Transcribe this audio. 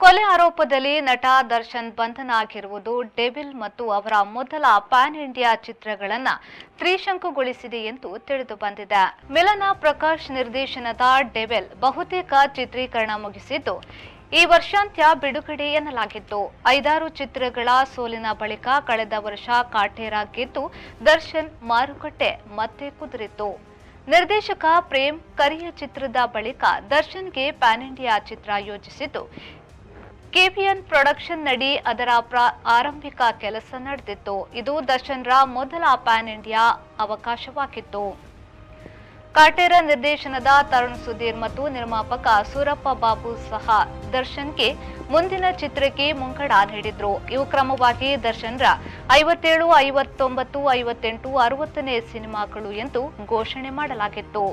ಕೊಲೆ ಆರೋಪದಲ್ಲಿ ನಟ ದರ್ಶನ್ ಬಂಧನ ಆಗಿರುವುದು ಡೆವಿಲ್ ಮತ್ತು ಅವರ ಮೊದಲ ಪ್ಯಾನ್ ಇಂಡಿಯಾ ಚಿತ್ರಗಳನ್ನು ತ್ರಿಶಂಕುಗೊಳಿಸಿದೆ ಎಂದು ತಿಳಿದು ಬಂದಿದೆ. ಮಿಲನ ಪ್ರಕಾಶ್ ನಿರ್ದೇಶನದ ಡೆವಿಲ್ ಬಹುತೇಕ ಚಿತ್ರೀಕರಣ ಮುಗಿಸಿದ್ದು ಈ ವರ್ಷಾಂತ್ಯ ಬಿಡುಗಡೆ ಎನ್ನಲಾಗಿತ್ತು. 5-6 ಚಿತ್ರಗಳ ಸೋಲಿನ ಬಳಿಕ ಕಳೆದ ವರ್ಷ ಕಾಟೇರ ಗೆದ್ದು ದರ್ಶನ್ ಮಾರುಕಟ್ಟೆ ಮತ್ತೆ ಕುದುರಿತ್ತು. ನಿರ್ದೇಶಕ ಪ್ರೇಮ್ ಕರಿಯ ಚಿತ್ರದ ಬಳಿಕ ದರ್ಶನ್ಗೆ ಪ್ಯಾನ್ ಇಂಡಿಯಾ ಚಿತ್ರ ಯೋಜಿಸಿದ್ದು ಕೆವಿಎನ್ ಪ್ರೊಡಕ್ಷನ್ ನಡಿ ಅದರ ಆರಂಭಿಕ ಕೆಲಸ ನಡೆದಿತ್ತು. ಇದು ದರ್ಶನ್ರ ಮೊದಲ ಪ್ಯಾನ್ ಇಂಡಿಯಾ ಅವಕಾಶವಾಗಿತ್ತು. ಕಾಟೇರ ನಿರ್ದೇಶನದ ತರುಣ್ ಸುಧೀರ್ ಮತ್ತು ನಿರ್ಮಾಪಕ ಸೂರಪ್ಪ ಬಾಬು ಸಹ ದರ್ಶನ್ಗೆ ಮುಂದಿನ ಚಿತ್ರಕ್ಕೆ ಮುಂಗಡ ನೀಡಿದ್ರು. ಇವು ಕ್ರಮವಾಗಿ ದರ್ಶನ್ರ 57, 59, 58, 60ನೇ ಸಿನಿಮಾಗಳು ಎಂದು ಘೋಷಣೆ ಮಾಡಲಾಗಿತ್ತು.